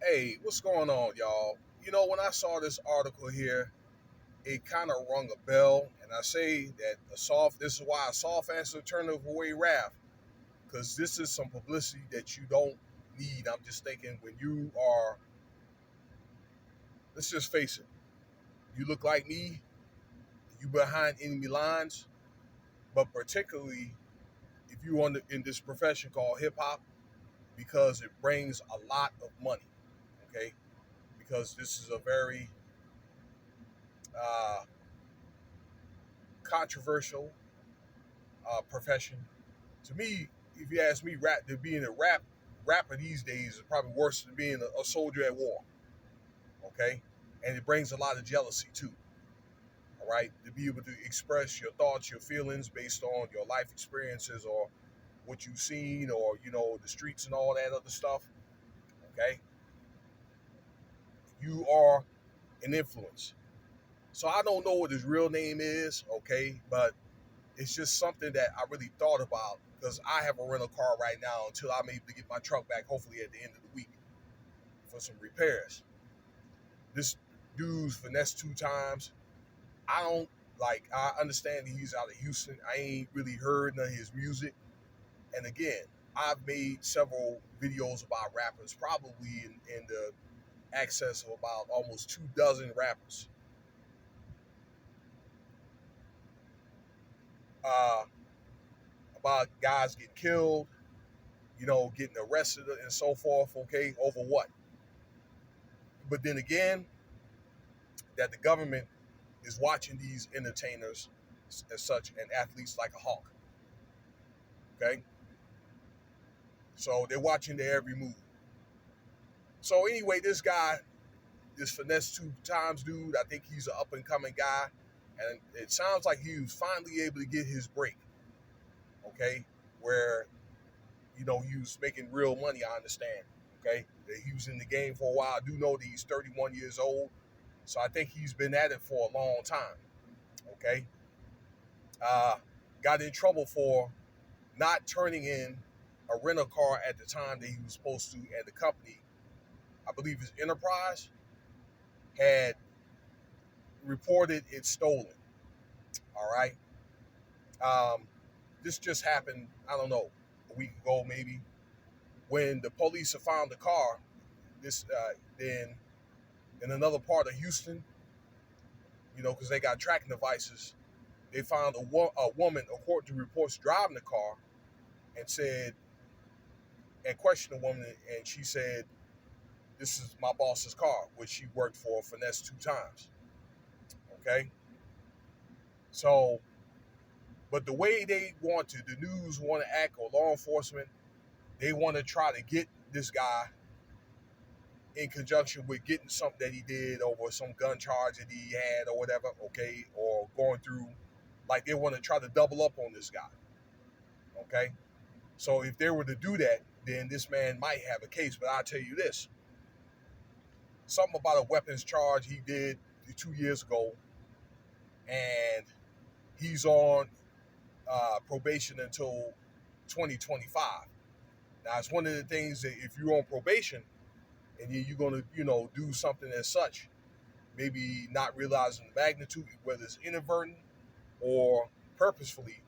Hey, what's going on, y'all? When I saw this article here, it kind of rung a bell, and I say that this is why a soft answer turned away wrath, because this is some publicity that you don't need. I'm just thinking when you are, let's just face it, you look like me, you behind enemy lines, but particularly if you in this profession called hip hop, because it brings a lot of money, okay? Because this is a very uh, controversial profession. To me, if you ask me, rap to being a rapper these days is probably worse than being a soldier at war. Okay, and it brings a lot of jealousy too. All right, to be able to express your thoughts, your feelings based on your life experiences or what you've seen, or the streets and all that other stuff. Okay, you are an influence. So I don't know what his real name is. Okay, but it's just something that I really thought about because I have a rental car right now until I'm able to get my truck back, hopefully at the end of the week for some repairs. This dude's Finesse2Times. I don't I understand he's out of Houston. I ain't really heard none of his music. And again, I've made several videos about rappers, probably in the excess of about almost 2 dozen rappers. Uh, about guys getting killed, getting arrested and so forth, okay, over what? But then again, that the government is watching these entertainers as such and athletes like a hawk. Okay, so they're watching their every move. So anyway, this guy, this Finesse2Times dude, I think he's an up and coming guy, and it sounds like he was finally able to get his break. Okay, where he was making real money. I understand. Okay, that he was in the game for a while. I do know that he's 31 years old, so I think he's been at it for a long time. Okay, uh, got in trouble for not turning in a rental car at the time that he was supposed to, and the company, I believe his enterprise, had reported it stolen. All right. Um, this just happened, I don't know, a week ago maybe. When the police have found the car, then in another part of Houston, because they got tracking devices, they found a woman, according to reports, driving the car and said, and questioned the woman, and she said, "This is my boss's car," which she worked for Finesse2Times. Okay, so but the way the news want to act, or law enforcement, they want to try to get this guy in conjunction with getting something that he did over some gun charge that he had or whatever. Okay, or going through, like they want to try to double up on this guy. Okay, so if they were to do that, then this man might have a case. But I'll tell you this: something about a weapons charge he did 2 years ago, and he's on probation until 2025. Now, it's one of the things that if you're on probation and you're going to, do something as such, maybe not realizing the magnitude, whether it's inadvertent or purposefully,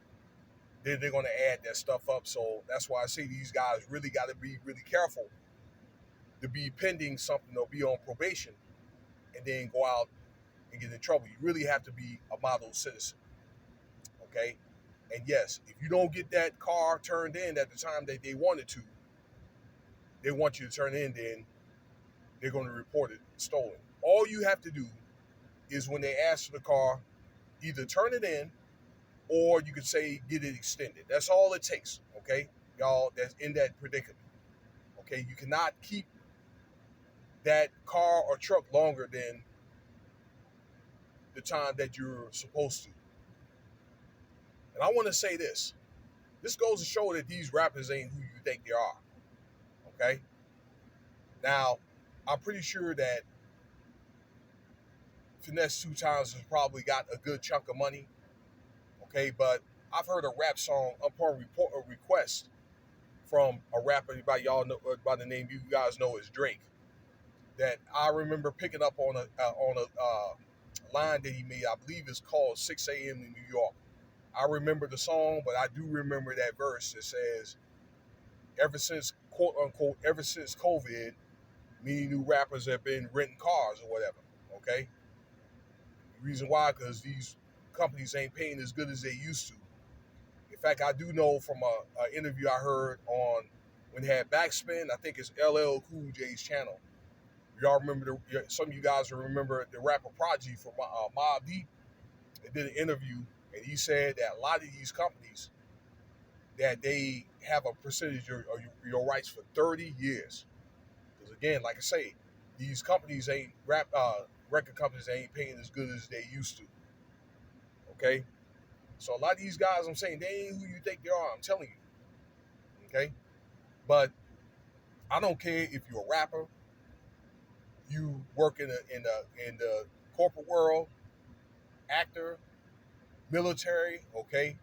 then they're going to add that stuff up. So that's why I say these guys really got to be really careful to be pending something or be on probation and then go out and get in trouble. You really have to be a model citizen. Okay. And yes, if you don't get that car turned in at the time that they wanted to, they want you to turn in, then they're going to report it stolen. All you have to do is when they ask for the car, either turn it in or you could say get it extended. That's all it takes, okay? Y'all that's in that predicament. Okay, you cannot keep that car or truck longer than the time that you're supposed to. And I want to say this. This goes to show that these rappers ain't who you think they are. Okay? Now, I'm pretty sure that Finesse2Times has probably got a good chunk of money. Okay, but I've heard a rap song upon a request from a rapper by y'all know by the name you guys know is Drake. that I remember picking up on a line that he made. I believe it's called 6 a.m. in New York. I remember the song, but I do remember that verse that says, ever since, quote unquote, ever since COVID, many new rappers have been renting cars or whatever. Okay? The reason why, because these companies ain't paying as good as they used to. In fact, I do know from a interview I heard on when they had Backspin, I think it's LL Cool J's channel. Y'all remember, some of you guys will remember the rapper Prodigy from Mobb Deep. They did an interview, and he said that a lot of these companies, that they have a percentage of your rights for 30 years. Because again, like I say, these companies ain't record companies ain't paying as good as they used to. Okay, so a lot of these guys, I'm saying, they ain't who you think they are. I'm telling you. Okay, but I don't care if you're a rapper, you work in the corporate world, actor, military, okay,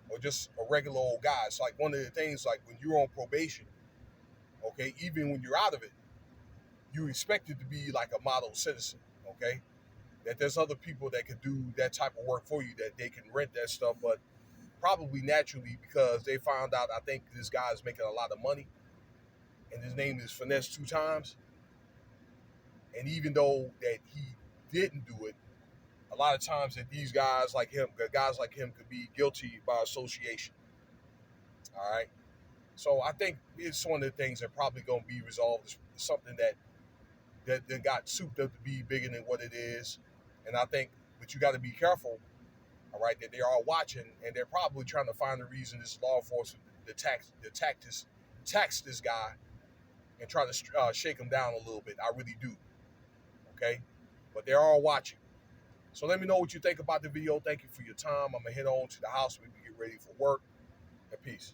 or just a regular old guy. It's like one of the things, like when you're on probation, okay, even when you're out of it, you expect it to be like a model citizen, okay? That there's other people that could do that type of work for you, that they can rent that stuff, but probably naturally because they found out, I think this guy is making a lot of money, and his name is Finesse2Times. And even though that he didn't do it, a lot of times that these guys like him could be guilty by association. All right. So I think it's one of the things that probably gonna be resolved. It's something that got souped up to be bigger than what it is. And I think, but you got to be careful, all right, that they are watching, and they're probably trying to find a reason this law enforcement tax this guy and try to shake him down a little bit. I really do. Okay, but they are watching. So let me know what you think about the video. Thank you for your time. I'm gonna head on to the house. We can get ready for work. And peace.